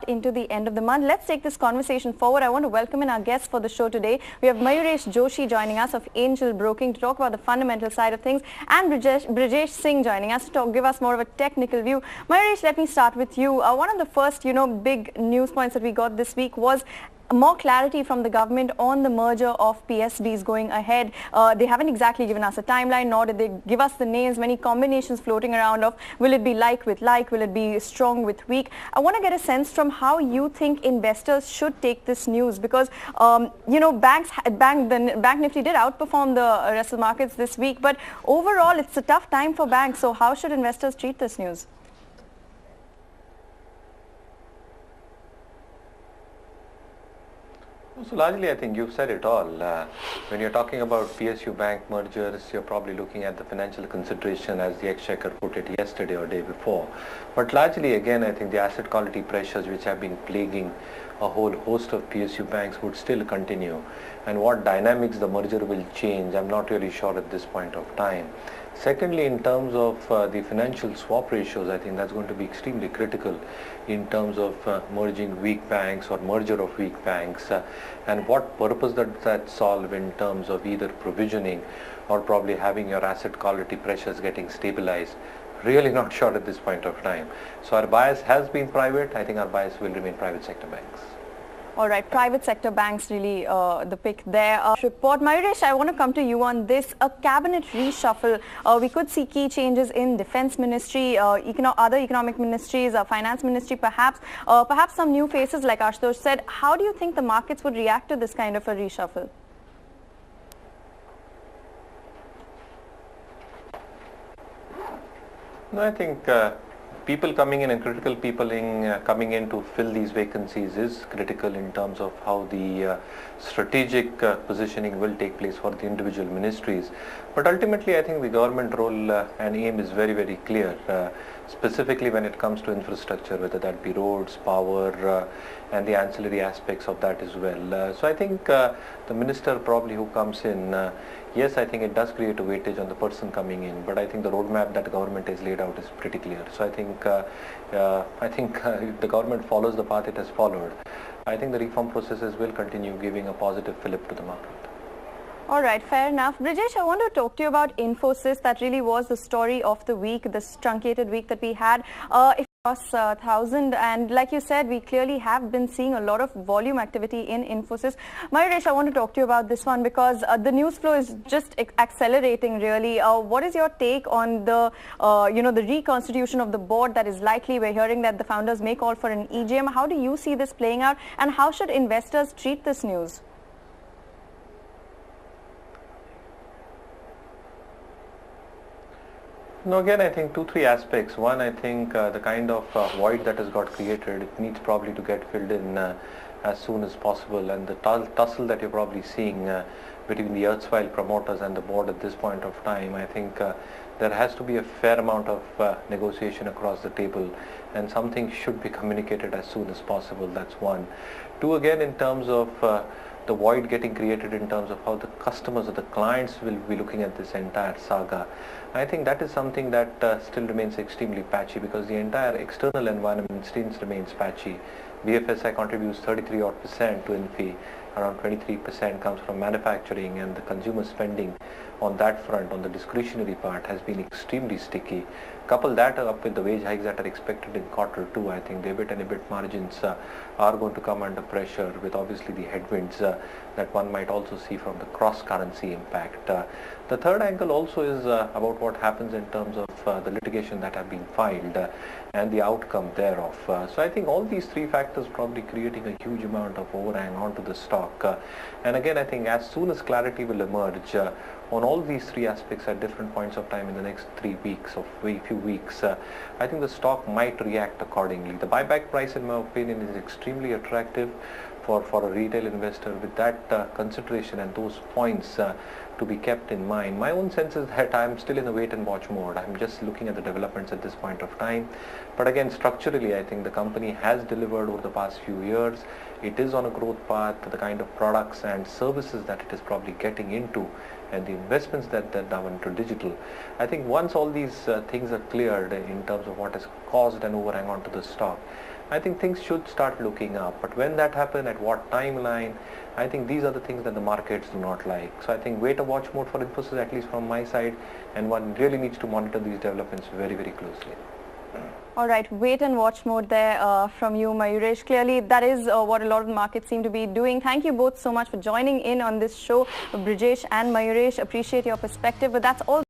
into the end of the month. Let's take this conversation forward. I want to welcome in our guests for the show today. We have Mayuresh Joshi joining us of Angel Broking to talk about the fundamental side of things, and Brijesh Singh joining us to give us more of a technical view. Mayuresh, let me start with you. One of the first, big news points that we got this week was more clarity from the government on the merger of PSBs going ahead. They haven't exactly given us a timeline, nor did they give us the names. Many combinations floating around of will it be like with like, will it be strong with weak. I want to get a sense from how you think investors should take this news, because Bank Nifty did outperform the rest of the markets this week, but overall it's a tough time for banks. So how should investors treat this news? So largely, I think you've said it all. When you're talking about PSU bank mergers, you're probably looking at the financial consideration, as the Exchequer put it yesterday or day before. But largely, again, I think the asset quality pressures which have been plaguing a whole host of PSU banks would still continue. And what dynamics the merger will change, I'm not really sure at this point of time. Secondly, in terms of the financial swap ratios, I think that's going to be extremely critical in terms of merging weak banks or merger of weak banks, and what purpose does that solve in terms of either provisioning or probably having your asset quality pressures getting stabilized. Really not sure at this point of time. So our bias has been private. I think our bias will remain private sector banks. All right, private sector banks really the pick there. Report. Mayuresh, I want to come to you on this. A cabinet reshuffle. We could see key changes in defense ministry, other economic ministries, finance ministry perhaps. Perhaps some new faces like Ashutosh said. How do you think the markets would react to this kind of a reshuffle? No, I think people coming in and critical people coming in to fill these vacancies is critical in terms of how the strategic positioning will take place for the individual ministries. But ultimately, I think the government role and aim is very, very clear, specifically when it comes to infrastructure, whether that be roads, power, and the ancillary aspects of that as well. So I think the minister probably who comes in, yes, I think it does create a weightage on the person coming in, but I think the roadmap that the government has laid out is pretty clear. So I think if the government follows the path it has followed, I think the reform processes will continue giving a positive fillip to the market. All right, fair enough. Brijesh, I want to talk to you about Infosys. That really was the story of the week, this truncated week that we had. It was 1,000, and like you said, we clearly have been seeing a lot of volume activity in Infosys. Mayuresh, I want to talk to you about this one because the news flow is just accelerating really. What is your take on the, the reconstitution of the board that is likely? We're hearing that the founders may call for an EGM. How do you see this playing out, and how should investors treat this news? No, again, I think 2-3 aspects. One, I think the kind of void that has got created, it needs probably to get filled in as soon as possible. And the tussle that you're probably seeing between the erstwhile promoters and the board at this point of time, I think there has to be a fair amount of negotiation across the table, and something should be communicated as soon as possible. That's one. Two, again, in terms of the void getting created in terms of how the customers or the clients will be looking at this entire saga. I think that is something that still remains extremely patchy, because the entire external environment still remains patchy. BFSI contributes 33% to INFI, around 23% comes from manufacturing, and the consumer spending on that front, on the discretionary part, has been extremely sticky. Couple that up with the wage hikes that are expected in Q2, I think the EBIT and EBIT margins are going to come under pressure, with obviously the headwinds that one might also see from the cross-currency impact. The third angle also is about what happens in terms of the litigation that have been filed and the outcome thereof. So I think all these three factors probably creating a huge amount of overhang onto the stock. And again, I think as soon as clarity will emerge on all these three aspects at different points of time in the next 3 weeks or few weeks, I think the stock might react accordingly. The buyback price, in my opinion, is extremely attractive for a retail investor. With that consideration and those points to be kept in mind, my own sense is that I'm still in a wait and watch mode. I'm just looking at the developments at this point of time. But again, structurally, I think the company has delivered over the past few years. It is on a growth path. The kind of products and services that it is probably getting into, and the investments that they're now into digital, I think once all these things are cleared in terms of what has caused an overhang onto the stock, I think things should start looking up. But when that happens, at what timeline, I think these are the things that the markets do not like. So I think wait a watch mode for Infosys, at least from my side, and one really needs to monitor these developments very, very closely. All right, wait and watch mode there from you, Mayuresh. Clearly, that is what a lot of the markets seem to be doing. Thank you both so much for joining in on this show, Brijesh and Mayuresh. Appreciate your perspective. But that's all.